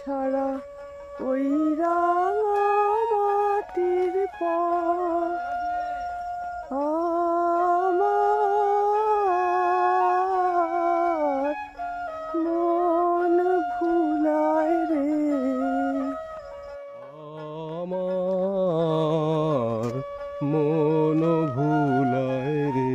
ছাড়া ওই রাঙা মাটির পর আমার মন ভুলায় রে, আমার মন ভুলায় রে।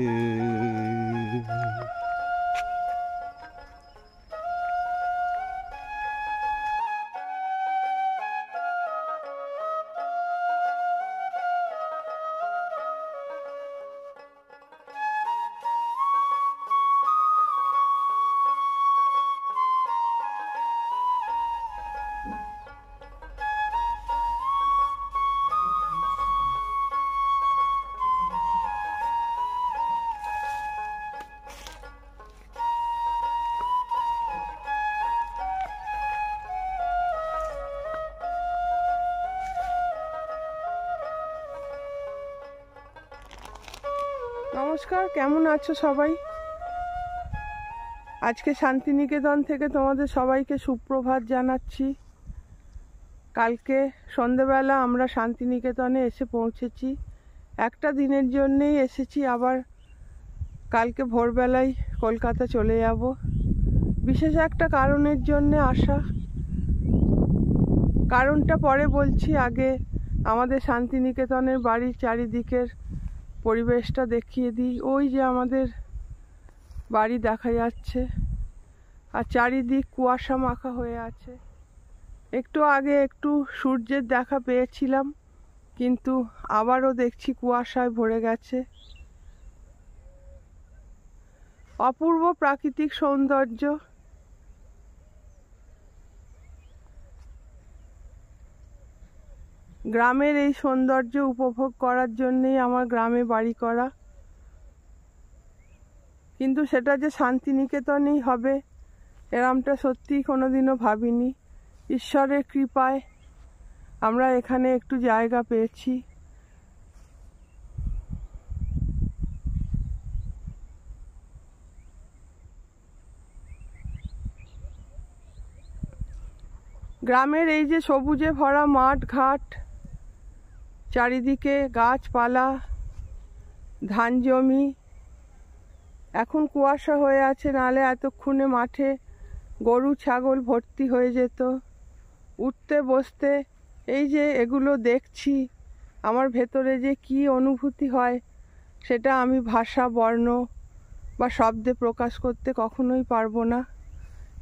নমস্কার, কেমন আছো সবাই? আজকে শান্তিনিকেতন থেকে তোমাদের সবাইকে সুপ্রভাত জানাচ্ছি। কালকে সন্ধেবেলা আমরা শান্তিনিকেতনে এসে পৌঁছেছি। একটা দিনের জন্যেই এসেছি, আবার কালকে ভোরবেলায় কলকাতা চলে যাব। বিশেষ একটা কারণের জন্যে আসা, কারণটা পরে বলছি। আগে আমাদের শান্তিনিকেতনের বাড়ির চারিদিকের পরিবেশটা দেখিয়ে দিই। ওই যে আমাদের বাড়ি দেখা যাচ্ছে, আর চারিদিক কুয়াশা মাখা হয়ে আছে। একটু আগে একটু সূর্যের দেখা পেয়েছিলাম, কিন্তু আবারও দেখছি কুয়াশায় ভরে গেছে। অপূর্ব প্রাকৃতিক সৌন্দর্য। গ্রামের এই সৌন্দর্য উপভোগ করার জন্যেই আমার গ্রামে বাড়ি করা, কিন্তু সেটা যে শান্তিনিকেতনেই হবে এরমটা সত্যিই কোনোদিনও ভাবিনি। ঈশ্বরের কৃপায় আমরা এখানে একটু জায়গা পেয়েছি। গ্রামের এই যে সবুজে ভরা মাঠ ঘাট, চারিদিকে গাছপালা, ধান জমি, এখন কুয়াশা হয়ে আছে, নালে এতক্ষণে মাঠে গরু ছাগল ভর্তি হয়ে যেত। উঠতে বসতে এই যে এগুলো দেখছি, আমার ভেতরে যে কি অনুভূতি হয় সেটা আমি ভাষা বর্ণ বা শব্দে প্রকাশ করতে কখনোই পারবো না।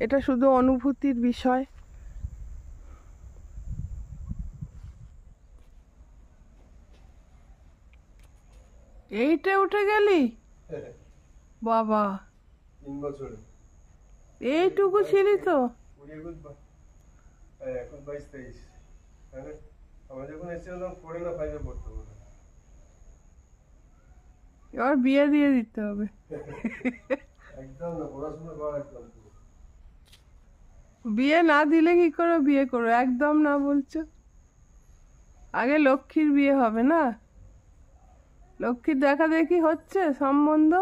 এটা শুধু অনুভূতির বিষয়। এইটা উঠে গেলি বাবা, 3 বছরে এইটুকু ছিলি তো? এখন 22-23। আমরা যখন এসেছিলাম 4 না 5 এ পড়তাম। এবার বিয়ে দিয়ে দিতে হবে। একদম না, পড়াশোনা করা একদম। বিয়ে না দিলে কি করে বিয়ে করো? একদম না বলছো? আগে লক্ষ্মীর বিয়ে হবে না? লক্ষ্মীর দেখা দেখি হচ্ছে সম্বন্ধ,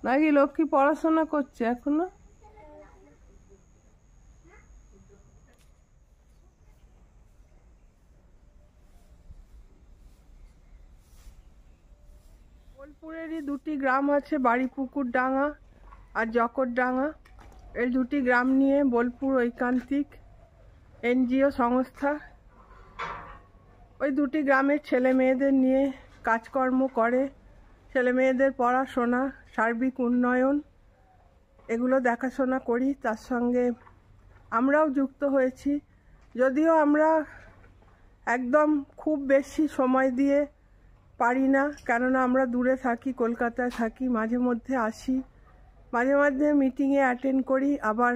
নাকি লক্ষ্মী পড়াশোনা করছে এখনো? বোলপুরেরই দুটি গ্রাম আছে, বাড়িপুকুর ডাঙ্গা আর জকরডাঙ্গা। এই দুটি গ্রাম নিয়ে বোলপুর ঐকান্তিক এনজিও সংস্থা ওই দুটি গ্রামের ছেলে মেয়েদের নিয়ে কাজকর্ম করে। ছেলে মেয়েদের পড়াশোনা, সার্বিক উন্নয়ন, এগুলো দেখাশোনা করি। তার সঙ্গে আমরাও যুক্ত হয়েছি, যদিও আমরা একদম খুব বেশি সময় দিয়ে পারি না, কেননা আমরা দূরে থাকি, কলকাতায় থাকি। মাঝে মধ্যে আসি, মাঝে মাঝে মিটিংয়ে অ্যাটেন্ড করি, আবার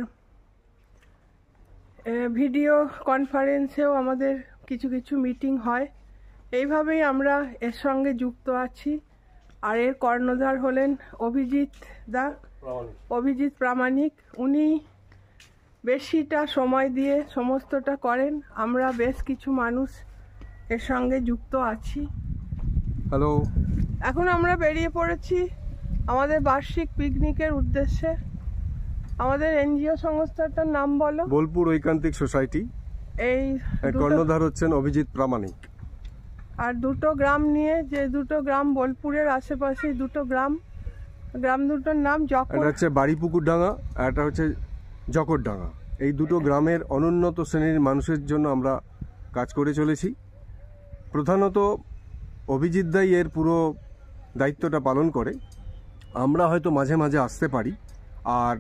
ভিডিও কনফারেন্সেও আমাদের কিছু কিছু মিটিং হয়। এইভাবেই আমরা এর সঙ্গে যুক্ত আছি। আর এর কর্ণধার হলেন অভিজিৎ প্রামাণিক। উনি বেশিটা সময় দিয়ে সমস্তটা করেন। আমরা বেশ কিছু মানুষ এর সঙ্গে যুক্ত আছি। হ্যালো, এখন আমরা বেরিয়ে পড়েছি আমাদের বার্ষিক পিকনিকের উদ্দেশ্যে। আমাদের এনজিও সংস্থাটার নাম বলো। বোলপুর ঐকান্তিক সোসাইটি। এই কর্ণধার হচ্ছেন অভিজিৎ প্রামাণিক। আর দুটো গ্রাম নিয়ে, যে দুটো গ্রাম বোলপুরের আশেপাশে, দুটো গ্রাম দুটোর নাম এটা হচ্ছে বাড়িপুকুরডাঙ্গা, আর এটা হচ্ছে জকরডাঙ্গা। এই দুটো গ্রামের অনুন্নত শ্রেণীর মানুষের জন্য আমরা কাজ করে চলেছি। প্রধানত অভিজিৎ দাই এর পুরো দায়িত্বটা পালন করে। আমরা হয়তো মাঝে মাঝে আসতে পারি, আর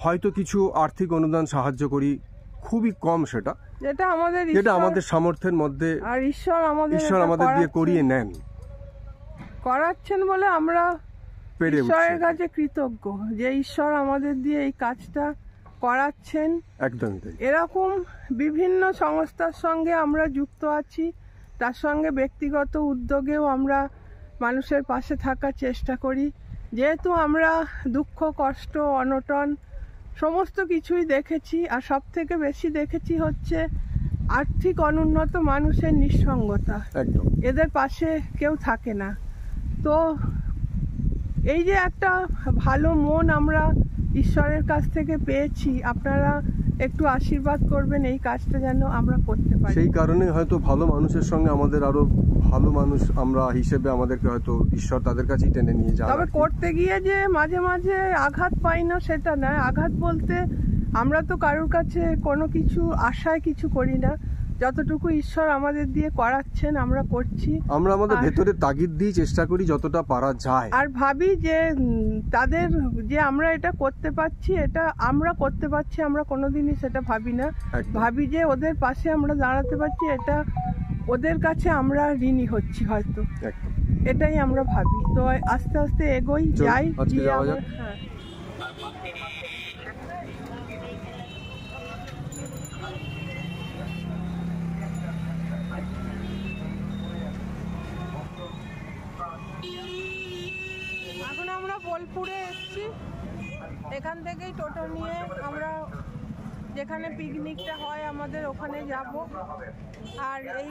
হয়তো কিছু আর্থিক অনুদান সাহায্য করি, খুবই কম সেটা, যেটা আমাদের সামর্থ্যের মধ্যে। আর ঈশ্বর আমাদের দিয়ে করিয়ে নেন, করাচ্ছেন বলে আমরা ঈশ্বরের কাছে কৃতজ্ঞ যে ঈশ্বর আমাদের দিয়ে এই কাজটা করাচ্ছেন। একদমই তাই। এরকম বিভিন্ন সংস্থার সঙ্গে আমরা যুক্ত আছি, তার সঙ্গে ব্যক্তিগত উদ্যোগেও আমরা মানুষের পাশে থাকার চেষ্টা করি। যেহেতু আমরা দুঃখ, কষ্ট, অনটন সমস্ত কিছুই দেখেছি, আর সব থেকে বেশি দেখেছি হচ্ছে আর্থিক অনুন্নত মানুষের নিঃসঙ্গতা। এদের পাশে কেউ থাকে না। তো এই যে একটা ভালো মন আমরা ঈশ্বরের কাছ থেকে পেয়েছি, আপনারা একটু আশীর্বাদ করবেন এই কাজটা যেন আমরা করতে পারি। সেই কারণে হয়তো ভালো মানুষের সঙ্গে আমাদের আরো ভালো মানুষ আমরা হিসেবে আমাদেরকে হয়তো ঈশ্বর তাদের কাছেই টেনে নিয়ে যায়। তবে করতে গিয়ে যে মাঝে মাঝে আঘাত পাই না সেটা নয়। আঘাত বলতে আমরা তো কারোর কাছে কোনো কিছু আশায় কিছু করি না, যতটুকু ঈশ্বর আমাদের দিয়ে করাচ্ছেন আমরা করছি। আমরা আমাদের ভেতরে তাগিদ দিয়ে চেষ্টা করি যতটা পারা যায়, আর ভাবি যে তাদের যে আমরা এটা করতে পারছি, এটা আমরা করতে পারছি, আমরা কোনোদিনই সেটা ভাবি না। ভাবি যে ওদের পাশে আমরা দাঁড়াতে পারছি, এটা ওদের কাছে আমরা ঋণী হচ্ছি হয়তো, এটাই আমরা ভাবি। তো আস্তে আস্তে এগোই যাই। এখন আমরা বোলপুরে এসেছি, এখান থেকেই টোটো নিয়ে আমরা যেখানে পিকনিকটা হয় আমাদের ওখানে যাব। আর এই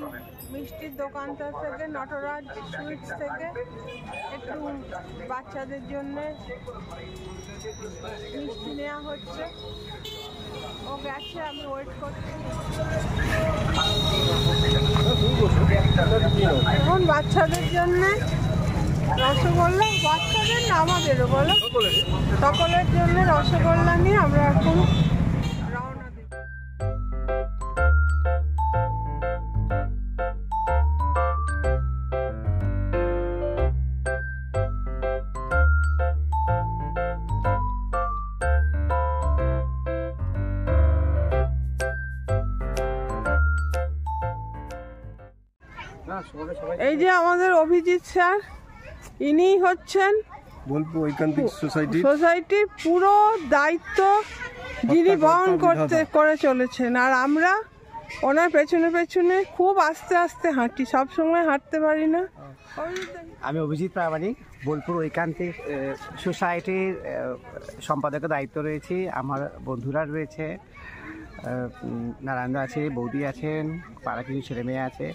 মিষ্টির দোকানটা থেকে, নটরাজ সুইটস থেকে একটু বাচ্চাদের জন্য মিষ্টি নেওয়া হচ্ছে। ও গেছে, আমি ওয়েট করছি। এখন বাচ্চাদের জন্য রসগোল্লা, বাচ্চাদের না আমাদেরও বলো, সকলের জন্য রসগোল্লা নিয়ে আমরা এখন রওনা দেব। এই যে আমাদের অভিজিৎ স্যার, ইনি হচ্ছেন বোলপুর ঐকান্তিক সোসাইটির পুরো দায়িত্ব যিনি বহন করে চলেছেন। আর আমরা ওনার পেছনে পেছনে খুব আস্তে আস্তে হাঁটি, সবসময় হাঁটতে পারি না। আমি অভিজিৎ প্রামাণিক, বোলপুর ঐকান্তিক সোসাইটির সম্পাদকের দায়িত্ব রয়েছি। আমার বন্ধুরা রয়েছে, নারায়ণ আছে, বৌদি আছেন, পাড়া কিছু ছেলে মেয়ে আছে।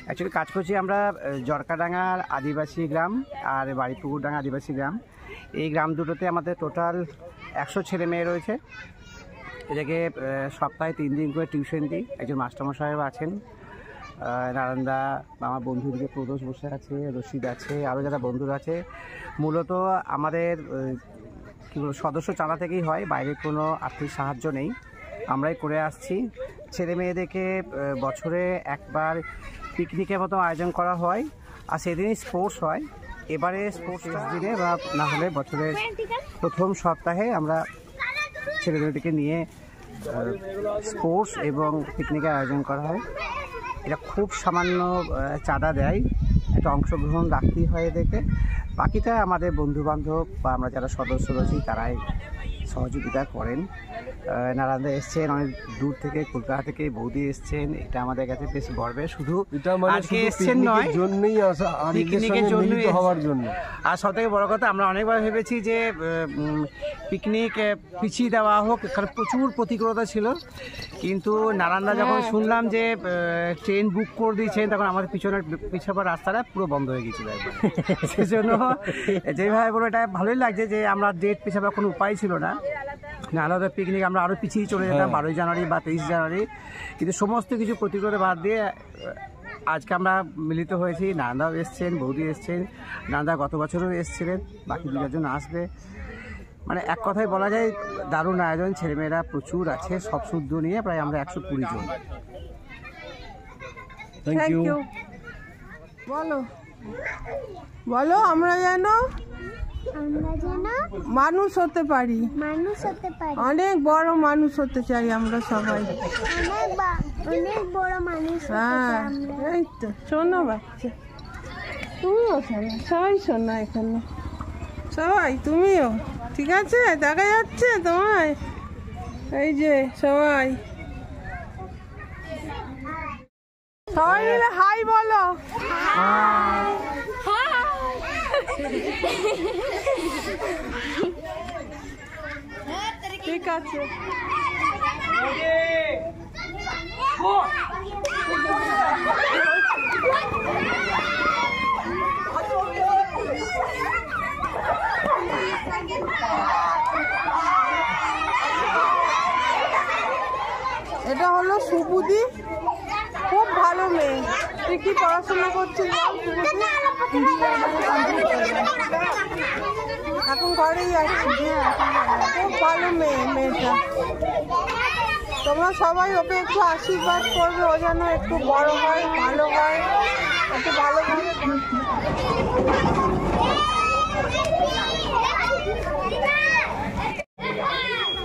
অ্যাকচুয়ালি কাজ করছি আমরা জরকাডাঙ্গার আদিবাসী গ্রাম আর বাড়িপুকুরডাঙ্গা আদিবাসী গ্রাম। এই গ্রাম দুটোতে আমাদের টোটাল 100 ছেলে মেয়ে রয়েছে। এটাকে সপ্তাহে 3 দিন করে টিউশন দিই। একজন মাস্টারমশাইও আছেন, নারায়ণদা, আমার বন্ধুদিকে প্রদোষ বসে আছে, রশিদ আছে, আরও যারা বন্ধুরা আছে। মূলত আমাদের কী বলবো, সদস্য চাঁদা থেকেই হয়, বাইরে কোনো আর্থিক সাহায্য নেই, আমরাই করে আসছি। ছেলে মেয়েদেরকে বছরে একবার পিকনিকের মতো আয়োজন করা হয়, আর সেদিনই স্পোর্টস হয়। এবারে স্পোর্টস দিনে বা না হলে বছরের প্রথম সপ্তাহে আমরা ছেলেমেয়েদেরকে নিয়ে স্পোর্টস এবং পিকনিকের আয়োজন করা হয়। এটা খুব সামান্য চাঁদা দেয়, একটা অংশগ্রহণ রাখতেই হয় এদেরকে। বাকিটা আমাদের বন্ধুবান্ধব বা আমরা যারা সদস্য রয়েছি তারাই সহযোগিতা করেন। নারায়ণদা এসছেন অনেক দূর থেকে, কলকাতা থেকে, বৌদি এসছেন, এটা আমাদের কাছে বেশ গর্বের। শুধু আজকে এসছেন নয়, পিকনিকের জন্য হওয়ার জন্য। আর সব থেকে বড় কথা, আমরা অনেকবার ভেবেছি যে পিকনিক পিছিয়ে দেওয়া হোক, এখানে প্রচুর প্রতিকূলতা ছিল, কিন্তু নারায়ণদা যখন শুনলাম যে ট্রেন বুক করে দিয়েছেন, তখন আমাদের পিছনের রাস্তাটা পুরো বন্ধ হয়ে গেছিল। সেজন্য যেভাবে বলো, এটা ভালোই লাগছে যে আমরা ডেট পিছাবার কোনো উপায় ছিল না। নাহলে হয়তো পিকনিক আমরা আরও পিছিয়ে চলে যেতাম 12ই জানুয়ারি বা 23 জানুয়ারি। কিন্তু সমস্ত কিছু প্রতিকূলতা বাদ দিয়ে আজকে আমরা মিলিত হয়েছি। নান্দাও এসছেন, বৌদি এসছেন, নান্দা গত বছরও এসছিলেন, বাকি 2-4 জন আসবে। মানে এক কথায় বলা যায় দারুণ আয়োজন, ছেলেমেয়েরা প্রচুর আছে, সব শুদ্ধ নিয়ে প্রায় আমরা 120 জন। Thank you. বলো বলো আমরা যেন মানুষ হতে পারি, অনেক বড় মানুষ হতে চাই আমরা সবাই। অনেক বড় মানুষ। হ্যাঁ এই তো শোনো বাচ্চা, তুমিও শোনো, সবাই শোনো এখানে, সবাই তুমিও, ঠিক আছে? দেখা যাচ্ছে তোমায়? এই যে সবাই সবাই মিলে হাই বলো। ঠিক আছে। এটা হলো সুবুদি, খুব ভালো মেয়ে। তুই কি পড়াশোনা করছিস? এখন ঘরেই আছি। খুব ভালো মেয়ে, মেয়েটা। তোমরা সবাই ওকে একটু আশীর্বাদ করবে, ও যেন একটু বড় হয়, ভালো হয়, একটু ভালোভাবে।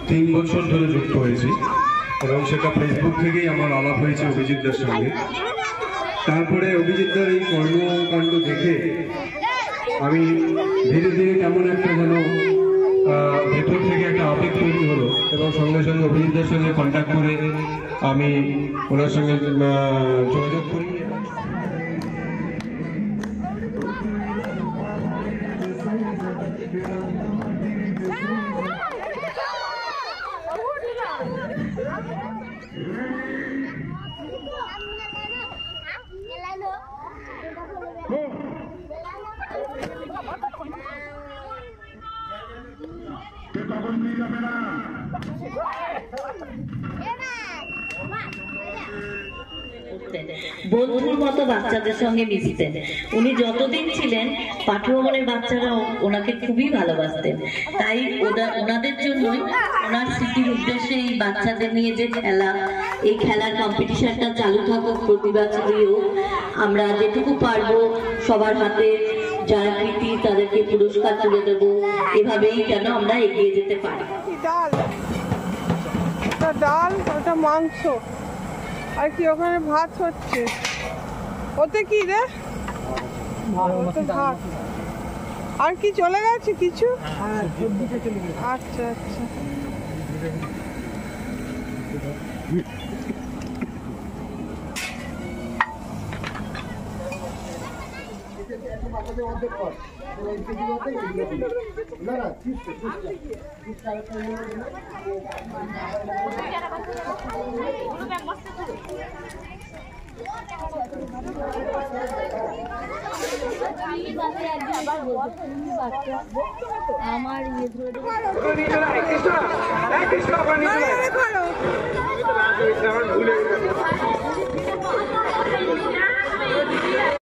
3 বছর ধরে যুক্ত হয়েছি এবং সেটা ফেসবুক থেকেই আমার আলাপ হয়েছে অভিজিৎদার সঙ্গে। তারপরে অভিজিৎদার এই কর্মকাণ্ড দেখে আমি ধীরে ধীরে কেমন একটা যেন ভেতর থেকে একটা আবেগ তৈরি হলো এবং সঙ্গে সঙ্গে অভিজিৎদার সঙ্গে কন্ট্যাক্ট করে আমি ওনার সঙ্গে যোগাযোগ করি। বন্ধুর মতো বাচ্চাদের সঙ্গে মিশতেন। উনি যতদিন ছিলেন পাঠভবনের বাচ্চারা ওনাকে খুবই ভালোবাসতেন। তাই ওনাদের জন্যই ওনার স্মৃতির উদ্দেশ্যে এই বাচ্চাদের নিয়ে যে খেলা, এই খেলার কম্পিটিশনটা চালু থাকুক প্রতি বছরও। আমরা যেটুকু পারবো সবার হাতে যারা কৃতি তাদেরকে পুরস্কার তুলে দেবো। এভাবেই যেন আমরা এগিয়ে যেতে পারি। ডাল, ওটা ডাল, ওটা মাংস, আর কি ওখানে ভাত হচ্ছে। ওতে কি রে? ভাত। আর কি চলে গেছে কিছু? আচ্ছা আচ্ছা। আমার ইয়ে ধরে ভুলে